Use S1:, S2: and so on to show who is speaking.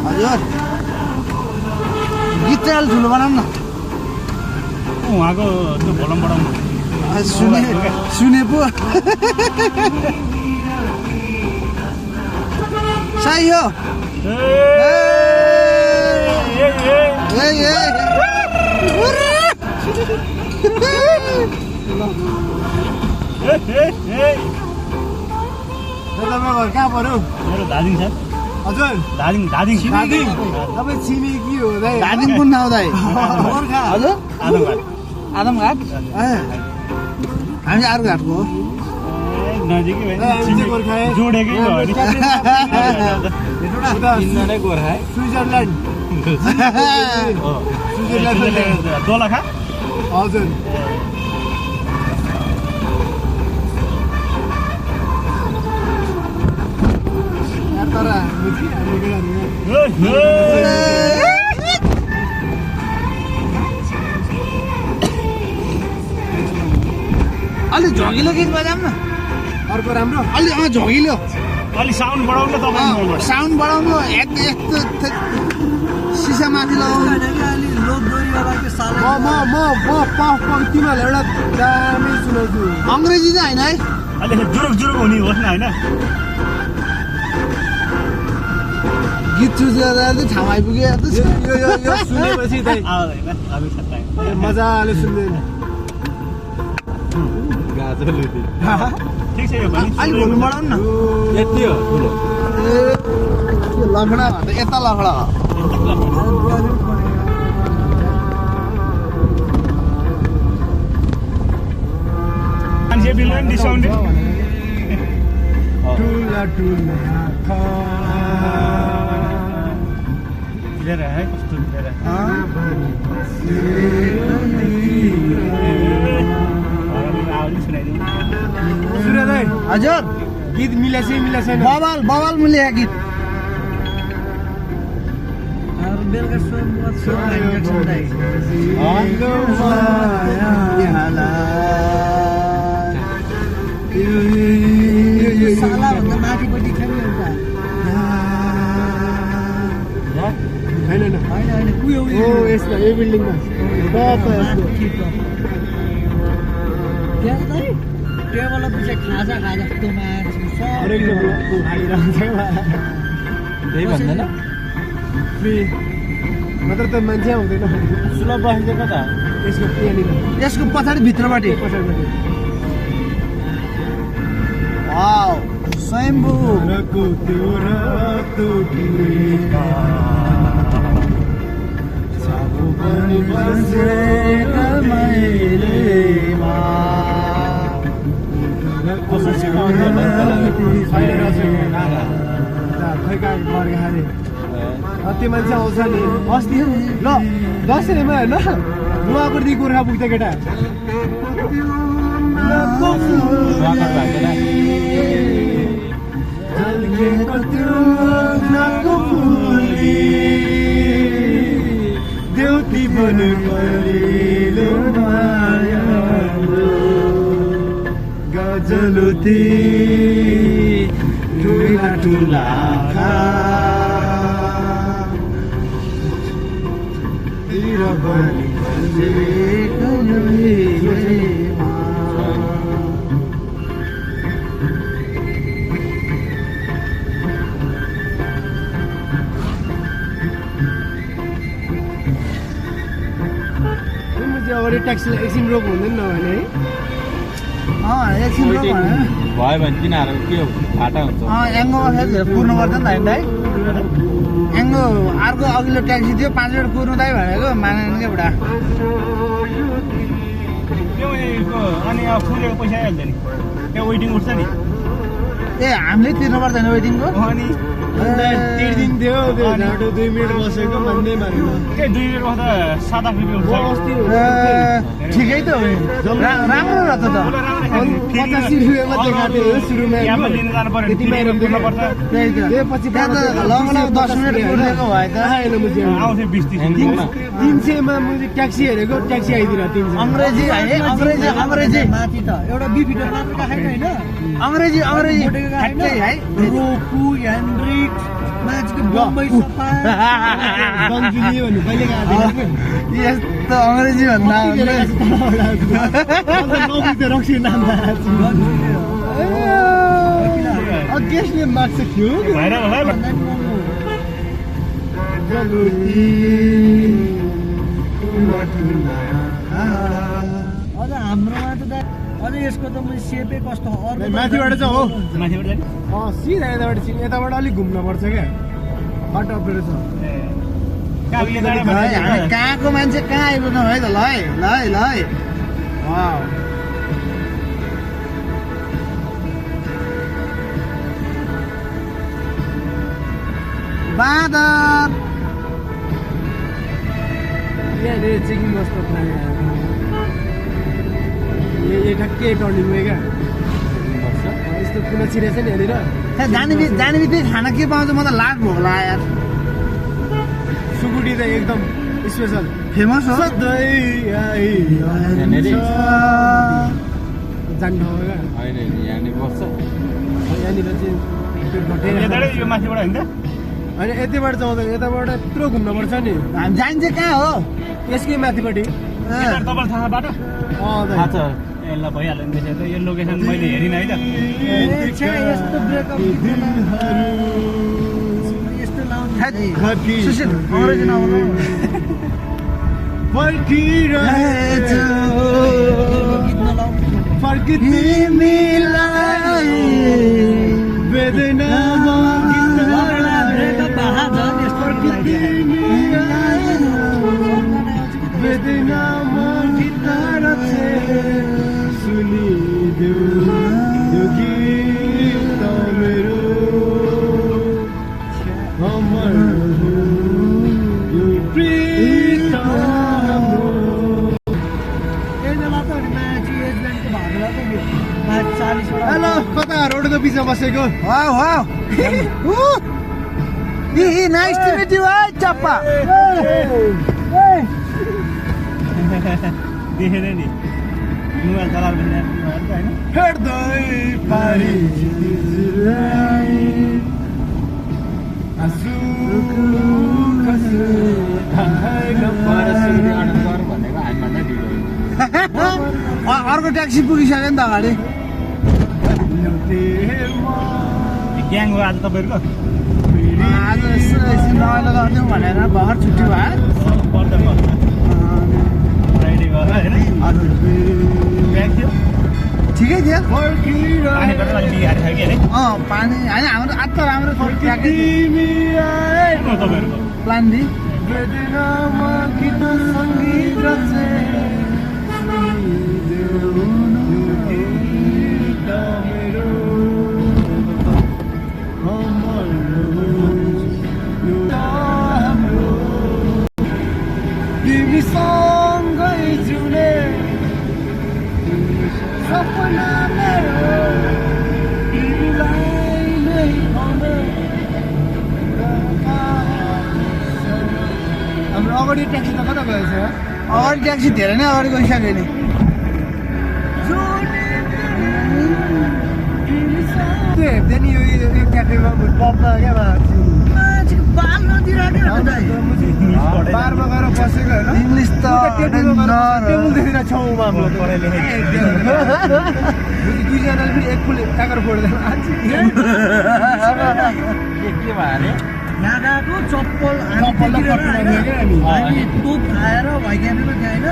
S1: हजुर गीत चाहिँ अलि ठुलो बनाउनु न
S2: उहाँको त्यो भोलम बढाउनु
S1: सुने पो साई हो कहाँ पर्यो
S2: मेरो धादिङ छ
S1: हजुर
S2: धादिङ
S1: तपाईँ छिमेकी हो धादिङ कुन ठाउँ दाइ हजुर आदमघाट हामी आरुघाटको हो
S2: नजिकै जोडेकै
S1: गोर्खा स्विजरल्यान्ड
S2: दोलखा
S1: हजुर अलि झगिलो गीत बजाऊँ न अर्को राम्रो अलि झगिलो
S2: अलि साउन्ड बढाउनु तपाईँ
S1: साउन्ड बढाउनु यस्तो सिसा माथि लगाउनु तिमीहरूलाई एउटा दामी सुनाउँछु अङ्ग्रेजी चाहिँ होइन है
S2: अलि जुरुक हुने होस् न होइन
S1: गीत सुनेर ठाउँ आइपुग्यो
S3: यो सुनेपछि मजाले सुन्दैन
S2: ठिक छ यो भने
S1: अलि भोल्युम बढाउनु न
S3: यति हो
S1: लखडा भन्छ यता लखडा
S2: मान्छे बिल्कुल डिस्काउन्ट लिएर है कस्तो लिएर
S1: हजुर
S3: गीत मिलेछ
S1: बवाल मिले गीत
S4: टेबल पछि खाजा जस्तो
S3: मात्र त मान्छे हुँदैन सुलभ बसिन्छ कता
S1: यसको पछाडि भित्रबाट वाउ स्वयम्भू
S3: त्यो मान्छे आउँछ नि अस्ति ल दसैँमा होइन नुवाकोटी गोर्खा पुग्छ केटा देउती बनु गजलुती ठुला अगाडि ट्याक्सी एकछिन रोक हुँदैन नभने
S1: एकछिन
S3: भयो भने तिनीहरू के हो फाटा हुन्छ
S1: एङ्गो कुर्नु पर्छ नि त एङ्गो अर्को अघिल्लो ट्याक्सी थियो 5 मिनट कुर्नु दाइ भनेको मानेन क्या बुढा
S2: अनि अब फुलेको पैसा आइहाल्छ नि त्यहाँ वेटिङ उठ्छ नि
S1: ए हामीले तिर्नु पर्दैन वेटिङको
S2: अनि
S3: तिर्दिन थियो 2 मिनट बसेको भन्दै मारेको
S2: त्यही 2 मिनट बस्दा 7-8 रुपियाँ उठ्छ
S1: ठिकै त हो राम्रो रहेछ त
S3: 85 रुपियाँमा देखाएको थियो सुरुमा
S2: लिन जानु पर्यो
S3: पछि
S1: 10 मिनट कुरेको भए त
S2: आउँछ
S3: 300 मा मैले ट्याक्सी हेरेको ट्याक्सी आइदिरा 300
S1: अंग्रेजी
S4: माथि त एउटा बिफिटर मात्र राखेको हैन
S1: अंग्रेजी ठ्याक्कै है
S4: रोकु हेनरिक मान्छेको बम्बई सफा
S3: गङ्जुली भन्ने कहिले गएको
S1: यस्तो अङ्ग्रेजी भन्दा
S3: रक्सी नाम गेस्टले माग्छ थियो
S2: भएर होला है।
S4: अझ हाम्रोमा त अझ यसको त मैले सेपै कस्तो अर्को
S3: माथिबाट चाहिँ हो
S2: माथिबाट जाने?
S3: सिधा यताबाट चिन् यताबाट अलिक घुम्न पर्छ क्या बाटो अप्ठ्यारो छ
S2: कागले जाने
S1: है,
S2: भन्दा
S1: हामी कहाँको मान्छे कहाँ आइपुग्नु है त ल है ल है ल है वाउ बाँदर
S3: यहाँनिर चेकिङ बस्नु प्रायः यो ठ्याक्कै टर्निङ वे क्या यस्तो कुना छिरेछ नि यहाँनिर
S1: जाने बित्तिकै खाना के पाउँछ म त लाट भोक लाग्यो यार
S3: सुकुटी त एकदम स्पेसल
S1: फेमस हो
S3: जान्नु हो क्या
S5: होइन यहाँनिर बस्छ
S3: यहाँनिर चाहिँ पेट घटेर
S2: यताबाट यो माथिबाट होइन त?
S3: होइन यतिबाट जाउँदैन यताबाट यत्रो घुम्नुपर्छ नि
S1: हामी जान्छ कहाँ हो
S3: यसकै माथिपट्टि
S2: यता तपाईँलाई थाहा छ बाटो?
S5: थाहा छ
S2: ए ल भइहाल्यो नि त्यसो त। यो लोकेसन मैले हेरिनँ है त।
S4: यस्तो ब्रेकअप यस्तो लाउने
S1: सुशील अङ्ग्रेजी नआउनु
S3: फर्किरहेछु
S4: गीत नलाउनु
S1: तिमीलाई
S3: वेदनामा
S4: ब्रेकअप भए झन् यस्तो
S3: वेदनामा गिटार सुनिदेऊ यो गीत मेरो अमर यो प्रीत हाम्रो हेलो कता रोडको बिचमा बसेको
S1: wow wow nice to meet you है चप्पा
S2: देखेर नि मोबाइल चलाएर पनि होइन?
S3: हेर्दै पारी
S5: भनेको हामीभन्दा ढिलो
S1: अर्को ट्याक्सी पुगिसक्यो नि त अगाडि
S2: ग्याङ हो आज तपाईँहरूको?
S1: आज यसो एकछिन रमाइलो गरिदिउँ भनेर भर्खर छुट्टी भयो
S2: पर्दा पर्छ फ्राइडे गएर होइन? ब्याग थियो
S1: ठिकै थियो
S2: पानी पर्दा अलिक बिगार थियो कि अरे
S1: पानी होइन हाम्रो आज त राम्रो थियो ट्याक्कै थियो
S2: तपाईँहरूको
S1: प्लान बी
S3: वेदनामा गीत सङ्गीत रचे तिमीसँगै जुने सपना मेरो तिमीलाई नै हाम्रो अगाडि ट्याक्सी त कता गएछ
S1: अगाडि ट्याक्सी धेरै नै अगाडि गइसक्यो नि
S3: त्यो हेर्दै नि यो क्याफेमा पप्पा क्या
S4: मान्छेको बाल नदिरहेको
S3: बारमा गएर बसेको होइन
S1: इङ्ग्लिस त
S3: टेबलदेखि छेउमा हाम्रो
S2: पढाइ लेखाइ
S3: दुईजनाले पनि एक फुल काँक्रो फोड्दैन
S5: के भयो अरे
S4: यहाँ गएको चप्पल
S3: चप्पल र कपडा लिएर
S4: हामी तोप खाएर भइज्ञानमा खाएन